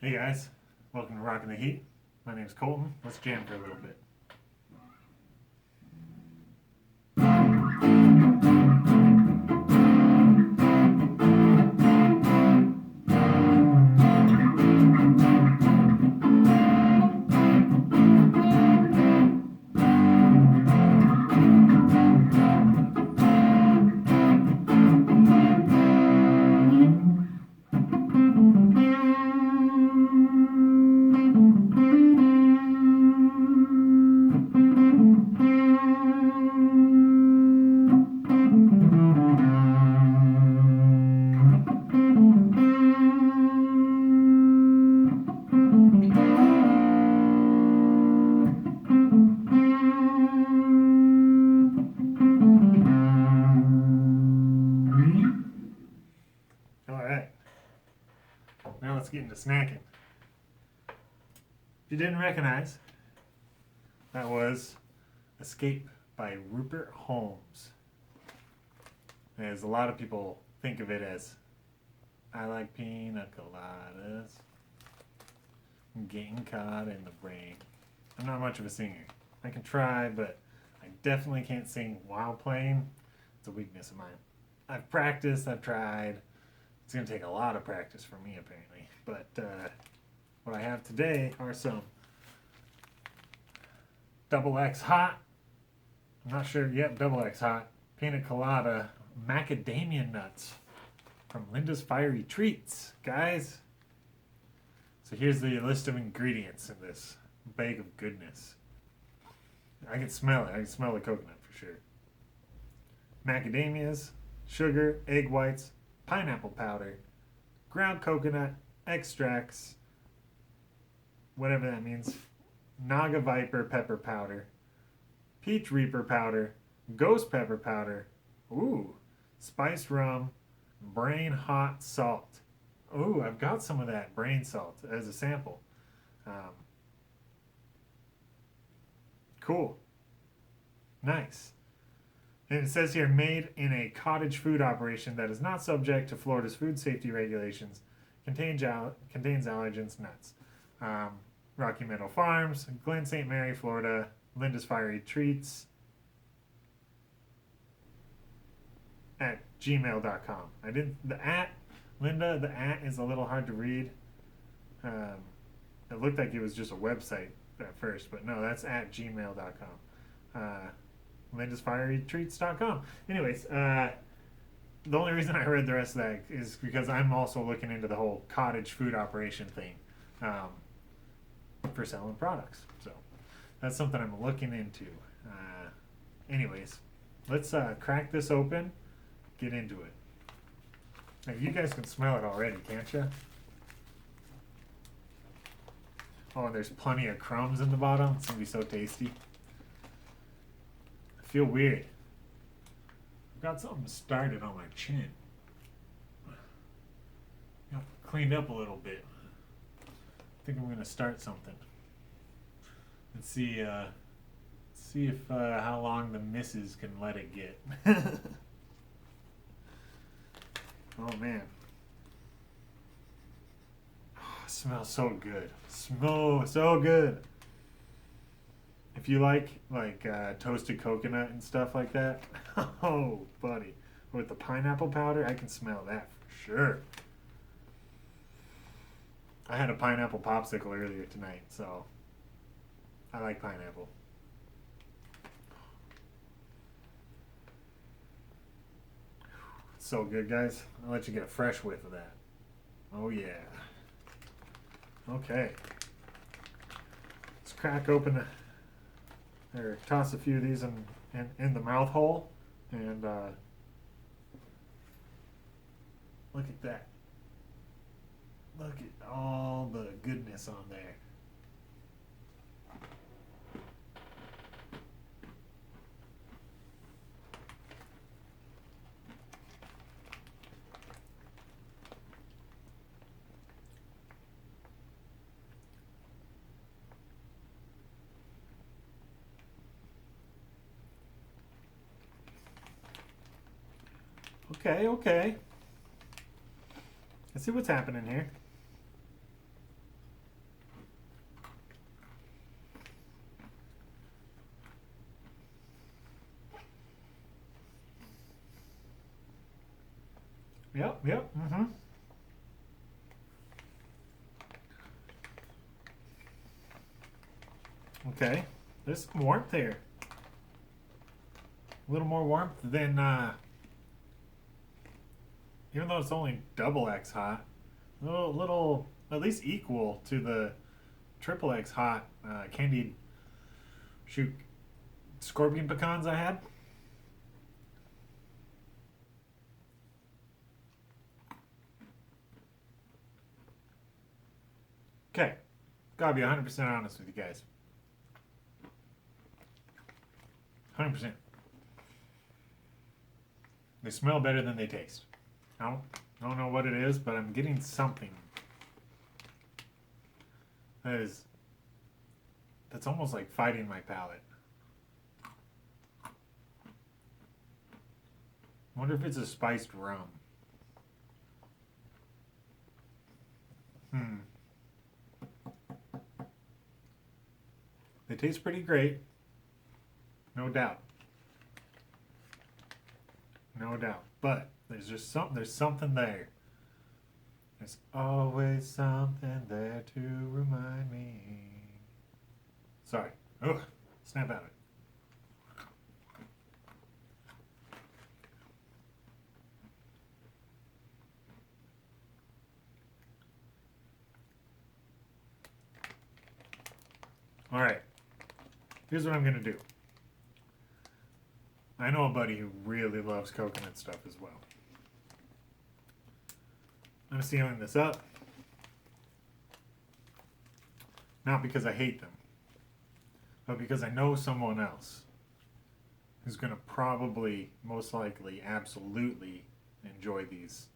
Hey guys, welcome to Rockin' the Heat. My name's Colton. Let's jam for a little bit. Alright, now let's get into snacking. If you didn't recognize, that was Escape by Rupert Holmes. As a lot of people think of it as, I like pina coladas, getting caught in the brain. I'm not much of a singer. I can try, but I definitely can't sing while playing. It's a weakness of mine. I've practiced, I've tried. It's going to take a lot of practice for me, apparently. But what I have today are some XX Hot. I'm not sure yet. XX Hot. Pina Colada. Macadamia nuts from Linda's Fiery Treats, guys. So here's the list of ingredients in this bag of goodness. I can smell it. I can smell the coconut for sure. Macadamias, sugar, egg whites, pineapple powder, ground coconut, extracts, whatever that means, Naga Viper pepper powder, peach reaper powder, ghost pepper powder, ooh, spice rum, brain hot salt. Ooh, I've got some of that brain salt as a sample. Cool. Nice. And it says here, made in a cottage food operation that is not subject to Florida's food safety regulations, contains allergens, nuts. Rocky Meadow Farms, Glen St. Mary, Florida, Linda's Fiery Treats, at gmail.com. I didn't, the at, Linda, the at is a little hard to read. It looked like it was just a website at first, but no, that's at gmail.com. LindasFieryTreats.com. Anyways, the only reason I read the rest of that is because I'm also looking into the whole cottage food operation thing for selling products. So that's something I'm looking into. Anyways, let's crack this open, get into it. Now, you guys can smell it already, can't you? Oh, and there's plenty of crumbs in the bottom. It's going to be so tasty. I feel weird. I've got something started on my chin. Got cleaned up a little bit. I think I'm going to start something. Let's see if how long the missus can let it get. Oh man. Oh, it smells so good. Smells so good. If you like toasted coconut and stuff like that, oh buddy, with the pineapple powder, I can smell that for sure. I had a pineapple popsicle earlier tonight, so I like pineapple. It's so good, guys. I'll let you get a fresh whiff of that. Oh yeah. Okay. Let's crack open or toss a few of these in the mouth hole, and look at that. Look at all the goodness on there. Okay. Let's see what's happening here. Yep, yep, mm-hmm. Okay, there's some warmth here. A little more warmth than, even though it's only double X hot, little at least equal to the triple X hot candied shoot scorpion pecans I had. Okay, gotta be 100% honest with you guys. 100%. They smell better than they taste. I don't know what it is, but I'm getting something that's almost like fighting my palate. I wonder if it's a spiced rum. They taste pretty great. No doubt. No doubt. But there's just there's something there. There's always something there to remind me. Sorry. Ugh. Snap out of it. All right. Here's what I'm going to do. I know a buddy who really loves coconut stuff as well. I'm sealing this up. Not because I hate them, but because I know someone else who's going to probably, most likely, absolutely enjoy these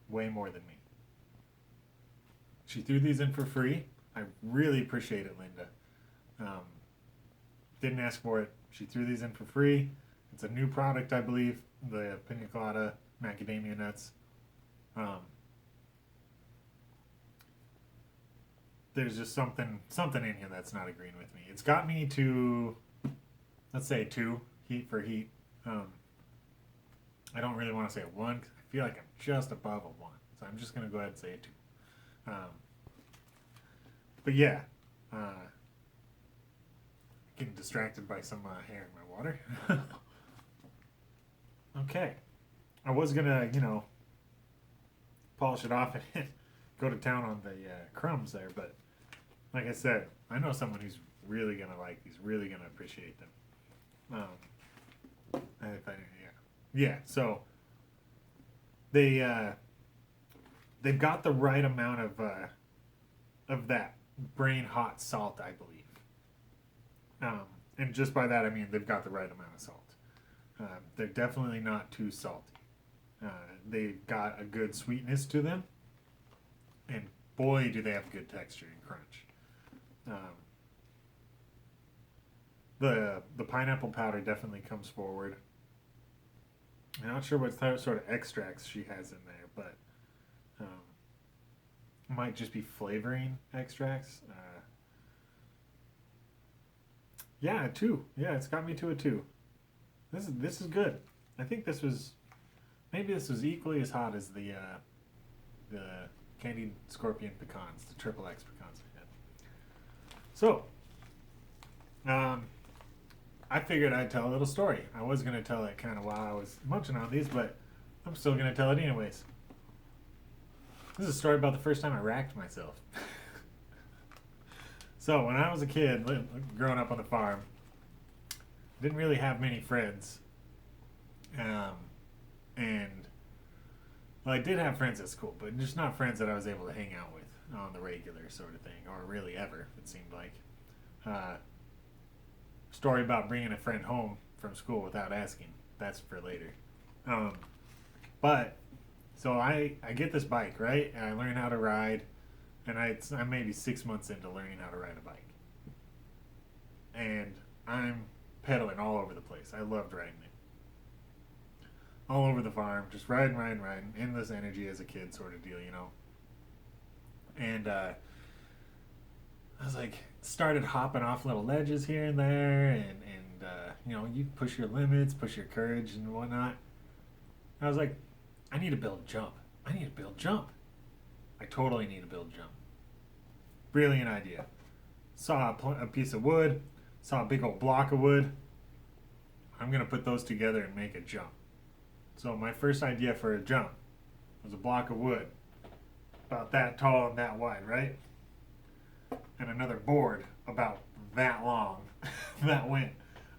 way more than me. She threw these in for free. I really appreciate it, Linda. Didn't ask for it. She threw these in for free. It's a new product, I believe. The Pina Colada macadamia nuts. There's just something in here that's not agreeing with me. It's got me to, let's say 2, heat for heat. I don't really want to say a 1 because I feel like I'm just above a 1. So I'm just going to go ahead and say a 2. But yeah, getting distracted by some hair in my water. Okay. I was going to, polish it off and go to town on the crumbs there, but like I said, I know someone who's really going to like these, really going to appreciate them. Yeah, so they've got the right amount of that brain hot salt, I believe. And just by that I mean they've got the right amount of salt. They're definitely not too salty. They've got a good sweetness to them, and boy do they have good texture and crunch. The pineapple powder definitely comes forward. I'm not sure what sort of extracts she has in there, but might just be flavoring extracts. Yeah, a 2. Yeah, it's got me to a 2. This is good. I think maybe this was equally as hot as the candied scorpion pecans, the triple X pecans I had. So, I figured I'd tell a little story. I was going to tell it kind of while I was munching on these, but I'm still going to tell it anyways. This is a story about the first time I racked myself. So, when I was a kid, growing up on the farm, didn't really have many friends. And, well, I did have friends at school, but just not friends that I was able to hang out with on the regular sort of thing, or really ever, it seemed like. Story about bringing a friend home from school without asking. That's for later. But, so I get this bike, right? And I learn how to ride. And I'm maybe 6 months into learning how to ride a bike. And I'm pedaling all over the place. I loved riding it. All over the farm, just riding. Endless energy as a kid sort of deal, And I was like, started hopping off little ledges here and there. And you push your limits, push your courage and whatnot. I was like, I need to build a jump. I need to build jump. I totally need to build jump. Brilliant idea. Saw a piece of wood, saw a big old block of wood. I'm going to put those together and make a jump. So my first idea for a jump was a block of wood, about that tall and that wide, right? And another board about that long that went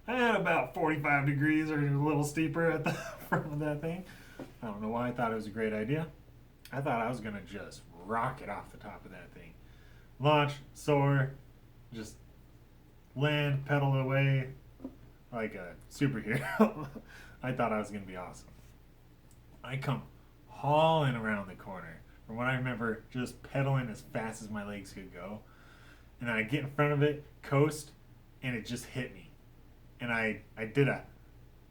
about 45 degrees or a little steeper at the front of that thing. I don't know why I thought it was a great idea. I thought I was going to just rocket off the top of that thing. Launch, soar, just land, pedal away like a superhero. I thought I was going to be awesome. I come hauling around the corner. From what I remember, just pedaling as fast as my legs could go. And I get in front of it, coast, and it just hit me. And I did a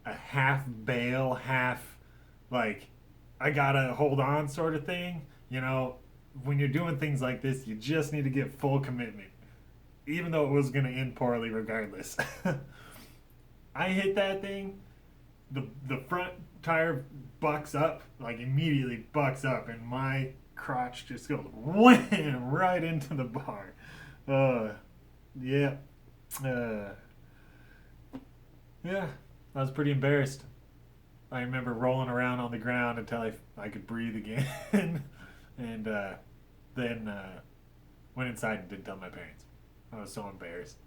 half bail, half like I gotta hold on sort of thing. You know, when you're doing things like this, you just need to get full commitment, even though it was gonna end poorly regardless. I hit that thing, the front tire bucks up, like immediately bucks up, and my crotch just goes wham right into the bar. Yeah. Yeah, I was pretty embarrassed. I remember rolling around on the ground until I could breathe again. And then went inside and didn't tell my parents. I was so embarrassed.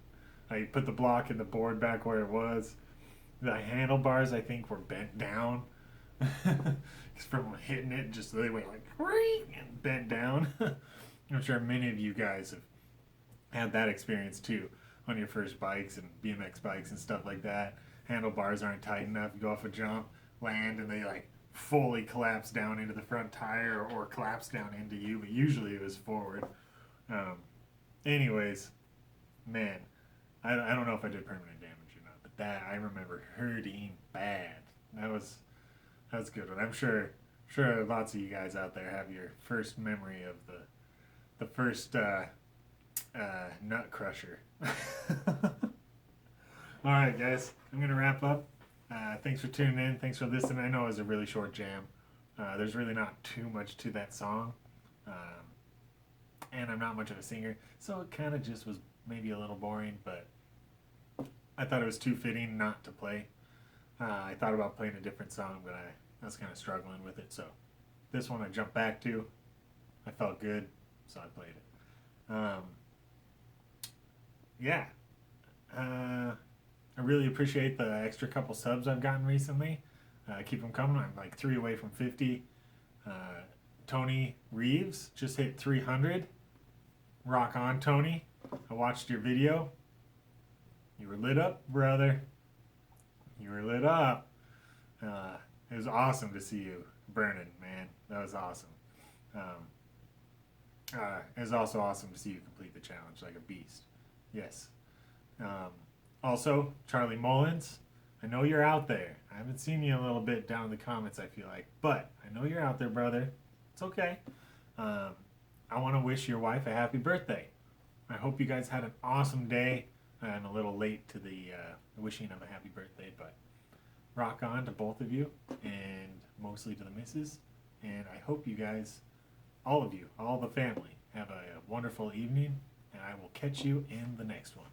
I put the block and the board back where it was. The handlebars, I think, were bent down. From hitting it, just they went like, and bent down. I'm sure many of you guys have had that experience too on your first bikes and BMX bikes and stuff like that. Handlebars aren't tight enough. You go off a jump, land, and they like fully collapse down into the front tire or collapse down into you, but usually it was forward. Anyways, man, I don't know if I did permanent damage or not, but that I remember hurting bad. That was good one. I'm sure lots of you guys out there have your first memory of the first nut crusher. All right, guys, I'm gonna wrap up. Thanks for tuning in. Thanks for listening. I know it was a really short jam. There's really not too much to that song, and I'm not much of a singer, so it kind of just was maybe a little boring. But I thought it was too fitting not to play. I thought about playing a different song, but I was kind of struggling with it. So this one I jumped back to. I felt good, so I played it. Yeah. I really appreciate the extra couple subs I've gotten recently. Keep them coming. I'm like 3 away from 50. Tony Reeves just hit 300. Rock on, Tony. I watched your video. You were lit up, brother. You were lit up. It was awesome to see you burning, man. That was awesome. It was also awesome to see you complete the challenge like a beast. Yes. Also, Charlie Mullins, I know you're out there. I haven't seen you a little bit down in the comments, I feel like. But I know you're out there, brother. It's okay. I want to wish your wife a happy birthday. I hope you guys had an awesome day. I'm a little late to the wishing of a happy birthday, but rock on to both of you, and mostly to the missus. And I hope you guys, all of you, all the family, have a wonderful evening, and I will catch you in the next one.